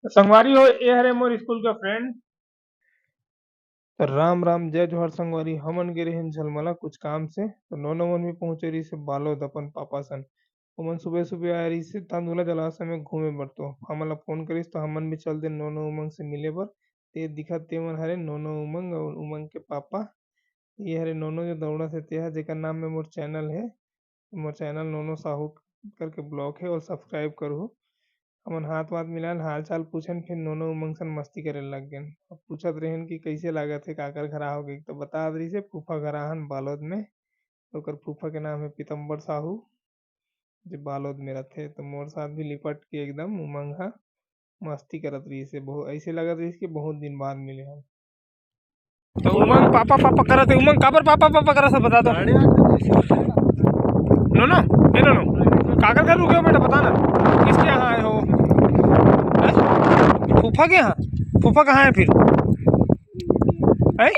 संगवारी हो ये हरे मोर स्कूल का फ्रेंड। तो राम राम जय जोहर संगवारी हमन गे रहे झलमला कुछ काम से तो नौनो मन भी पहुंचे रही से बालोद अपन पापा सन। हमन सुबह सुबह आए रही से तांदुला जलाशय में घूमे बर तो हमन ला फोन करिस तो हमन भी चल दे नौनो उमंग से मिले बर। ते दिखत ते मन हरे नौनो उमंग और उमंग के पापा। ये हरे नौनो जो दौड़ा थे ते जेकर नाम में मोर चैनल है। मोर चैनल नौनो साहू करके ब्लॉग है और सब्सक्राइब करो। हमन हाथ वाथ मिलान हाल चाल पूछन फिर नोनो उमंग सन मस्ती करे लग गए। अब पूछत रहन कि कैसे लागत है काकर घरा हो गई तो बता रही से फूफा घरा हन बालोद में। तो ओकर फूफा के नाम है पीतम्बर साहू जो बालोद में रहते तो मोर साथ भी लिपट के एकदम उमंग हा मस्ती करत रही से बहुत ऐसे लगत रही कि बहुत दिन बाद मिले हम। तो उमंग पापा पापा करत है उमंग काबर पापा पापा करत है बता दो। नो नो ए नो नो काकर घर रुके हो बेटा बता ना किसके यहाँ आए हो। फूफा के यहाँ फूफा कहाँ है फिर है?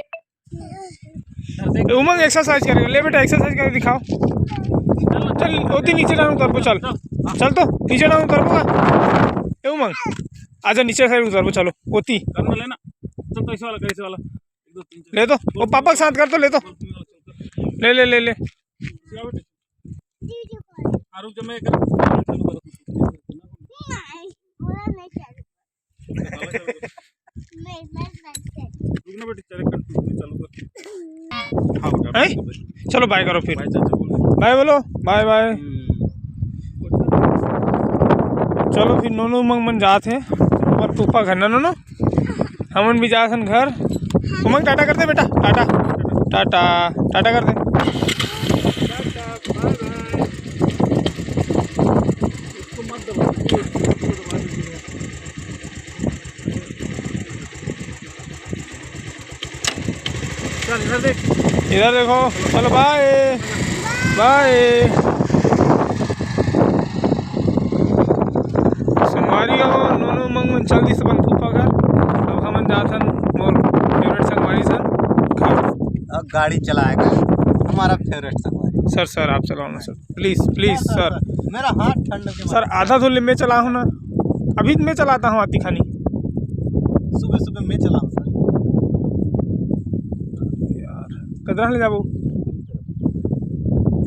उमंग एक्सरसाइज करेगा ले बेटा एक्सरसाइज करके दिखाओ। चल ओती नीचे डाउन उतर को चल चल तो नीचे डाउन उतर को उमंग आजा नीचे साइड उतर को चलो ओती लेना तो कैसे वाला ले तो वो पापा के साथ कर तो ले तो ले ले ले ले चलो बाय करो फिर बाय बोलो बाय बाय। चलो फिर नोनो उमंग मन जात है और फूफा घर ना नोनो हमन भी जात हन घर। उमंग टाटा कर दे बेटा टाटा टाटा टाटा कर दे। इधर देखो चलो बाय बाय। संगवारी हो नोनो उमंग मन चल दी सबन फूफा घर। अब हमन जाथन मोर फेवरेट संगवारी सर अब गाड़ी चलाएगा हमारा फेवरेट संगवारी। सर सर आप चलाओ ना सर प्लीज प्लीज सर मेरा हाथ ठंड के सर आधा तो मैं चला हूँ ना अभी मैं चलाता हूँ आती खानी सुबह सुबह मैं चलाऊँ सर यार कदरा ले जाबो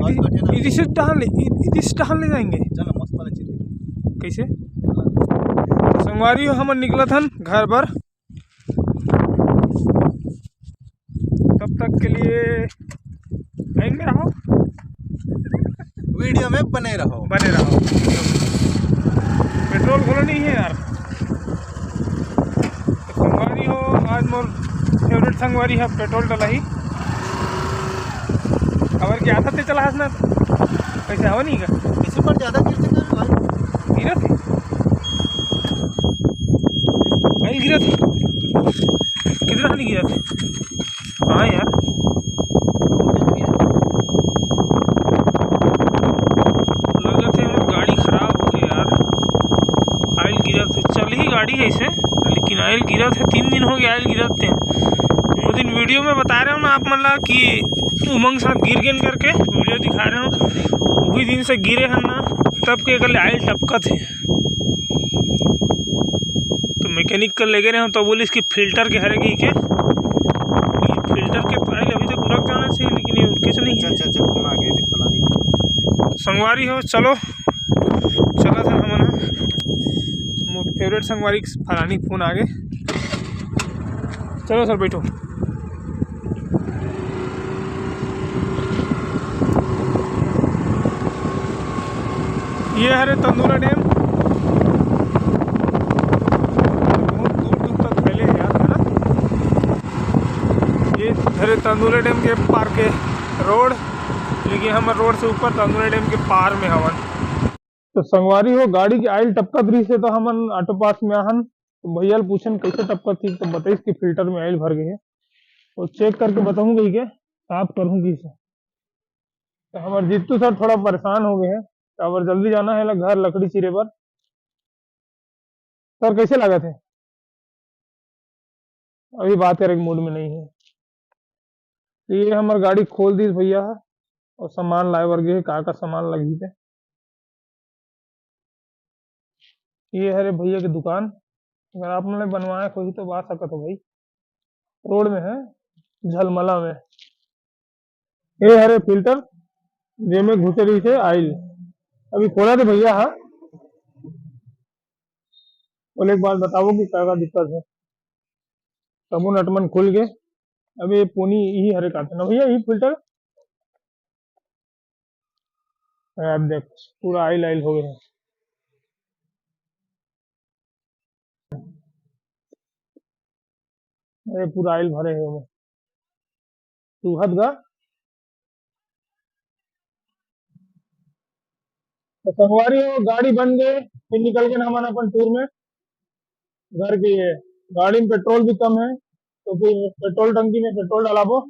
इधर टहल ले जाएंगे। चलो मस्त वाले चीज कैसे संगवारी हो हमन निकला था घर पर तब तक के लिए लाइन में रहो वीडियो में बने रहो पेट्रोल खोलो नहीं है यार। तो संगवारी हो आज मोर फेवरेट संगवारी है पेट्रोल डला ही अगर क्या था चला हंसना कैसे हवा नहीं का इसी पर ज़्यादा गिरा थे आइल गिरा थे कितना नहीं गिरा थे। हाँ यार लगा थे गाड़ी खराब हो गई यार आइल गिरा थे चल ही गाड़ी है इसे लेकिन आइल गिरा थे 3 दिन हो गए आइल गिरा थे। वो दिन वीडियो में बता रहे हो ना आप मतलब कि उमंग साथ गिर गिन करके वीडियो दिखा रहे हो वही दिन से गिरे हैं ना तब के अगर आइल टपका थे तो मैकेनिक कर ले गए रहे तो बोले इसकी फिल्टर के हरेगी के फिल्टर के आइल अभी तक उड़क जाना चाहिए लेकिन ये उड़के से नहीं है। संगवारी हो चलो चला था हमारा मोर फेवरेट संगवारी फलानी फोन आ गए। चलो सर बैठो ये हरे तंदूरा डैम बहुत दूर दूर तक फैले यार है ना। ये हरे तंदूरा डैम के पार के रोड लेकिन हम रोड से ऊपर तंदूरा डैम के पार में हवन। तो संगवारी हो गाड़ी की आइल टपका दरी से तो हमन ऑटो पास में आहन तो भैया पूछन कैसे टपका थी तो बताइस कि फिल्टर में आइल भर गई है और चेक करके बताऊंगी के साफ करूंगी इसे। तो हमारे जीतू सर थोड़ा परेशान हो गए हैं और जल्दी जाना है घर लकड़ी चिरे पर। सर कैसे लगा थे अभी बात करने के मूड में नहीं है। तो ये हमारी गाड़ी खोल दी भैया और सामान लाए वर्गे का सामान लगी थे। ये है रे भैया की दुकान अगर आपने बनवाया कोई तो आ सकत हो भाई। रोड में है, झलमला में। ये हरे फिल्टर जे में घुसरी से आइल। अभी खोला थे भैया। हाँ, बोले एक बात बताओ कि क्या दिक्कत है। तबु नटमन खुल के अभी ये पोनी यही हरे का था ना भैया, यही फिल्टर। अब देख पूरा आइल आइल हो गया है। अरे पूरा आइल भरे है वो। तू हद गा। तो संगवारी हो गाड़ी बन गए, फिर निकल के ना हमारा अपन टूर में घर की है। गाड़ी में पेट्रोल भी कम है, तो फिर पेट्रोल टंकी में पेट्रोल डालाबो।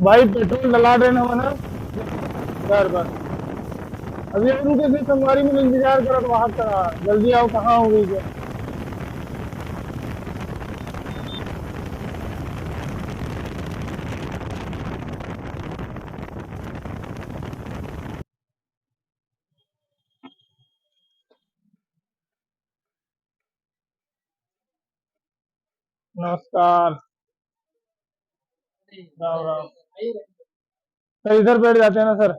भाई पेट्रोल डला रहे ना मना घर पर। अभी हम रुके थे संगवारी में इंतजार करो, तो वहां करा जल्दी आओ, कहाँ हो गई क्या। नमस्कार। राम राम। सर इधर बैठ जाते हैं ना सर।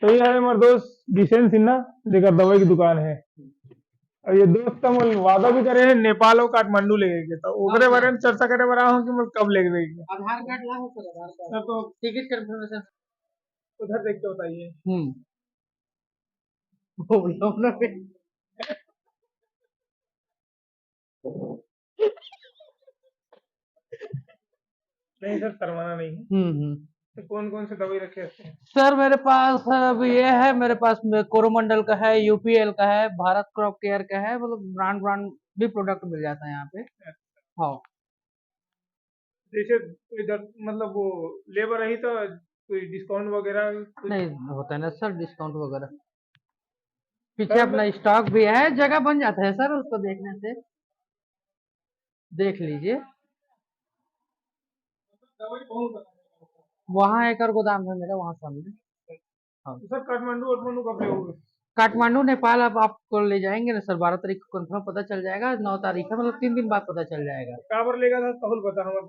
तो ये है हमारे दोस्त जिसेन सिन्हा, जेकर दवाई की दुकान है। और ये दोस्त का मोल वादा भी करे हैं नेपाल और काठमांडू ले गए, तो ओकरे बारे में चर्चा करे बड़ा हूँ कि मैं कब ले गए। आधार कार्ड ला हो सर, आधार कार्ड सर तो टिकट कंफर्मेशन। उधर देख के बताइए। वो लोग ना पे नहीं सर, शर्माना नहीं है। तो कौन कौन से दवाई रखे हैं? सर मेरे पास अब ये है, मेरे पास कोरोमंडल का है, यूपीएल का है, भारत क्रॉप केयर का है, मतलब ब्रांड ब्रांड भी प्रोडक्ट मिल जाता है यहाँ पे। हाँ जैसे इधर मतलब वो लेबर रही तो कोई डिस्काउंट वगैरह कुछ? नहीं होता है ना सर डिस्काउंट वगैरह। पीछे सर अपना स्टॉक भी है, जगह बन जाता है सर, उसको देखने से देख लीजिए। दवाई बहुत वहाँ एक और गोदाम है मेरा, वहाँ सामने। हाँ सर काठमांडू वाठमांडू कब ले होगे? काठमांडू नेपाल अब आपको ले जाएंगे ना सर, 12 तारीख को कंफर्म पता चल जाएगा, 9 तारीख है, मतलब 3 दिन बाद पता चल जाएगा। कहाँ पर लेगा था तहुल बता हमारे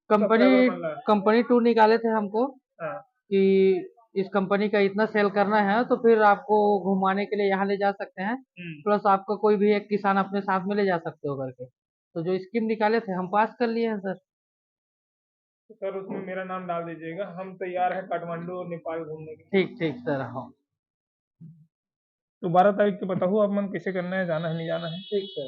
कंपनी सब्सक्राइबर बन रहा है। कंपनी टूर निकाले थे हमको हाँ। कि इस कंपनी का इतना सेल करना है, तो फिर आपको घुमाने के लिए यहाँ ले जा सकते हैं, प्लस आपका कोई भी एक किसान अपने साथ में ले जा सकते हो करके। तो जो स्कीम निकाले थे हम पास कर लिए हैं सर। तो सर उसमें मेरा नाम डाल दीजिएगा, हम तैयार हैं काठमांडू और नेपाल घूमने के लिए। ठीक ठीक सर। हाँ तो 12 तारीख के बताओ आप मन कैसे करना है, जाना है नहीं जाना है। ठीक सर।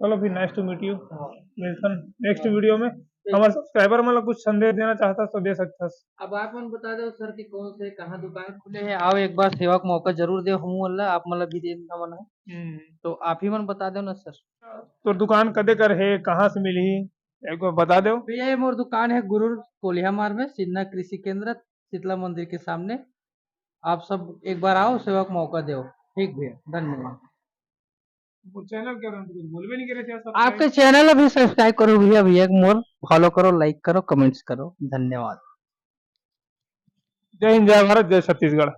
चलो फिर नाइस टू मीट यू। हाँ मिलते नेक्स्ट वीडियो में। हमारे सब्सक्राइबर मतलब कुछ संदेश देना चाहता तो दे सकता। अब आप मन बता दो सर कि कौन से कहाँ दुकान खुले हैं, आओ एक बार सेवा का मौका जरूर दे, हम अल्लाह आप मतलब भी देना मन है तो आप ही मन बता दो ना सर। तो दुकान कदे कर है, कहाँ से मिली, एक बार बता दो। भैया ये मोर दुकान है गुरुर कोलिया मार में, सिन्हा कृषि केंद्र, शीतला मंदिर के सामने। आप सब एक बार आओ, सेवा का मौका दो। ठीक भैया, धन्यवाद। वो चैनल क्या नाम, कुछ बोल भी नहीं करे थे यार, आपके सब्सक्राइब। चैनल अभी सब्सक्राइब करो भैया, भैया मोर फॉलो करो, लाइक करो, कमेंट्स करो, धन्यवाद। जय हिंद, जय भारत, जय छत्तीसगढ़।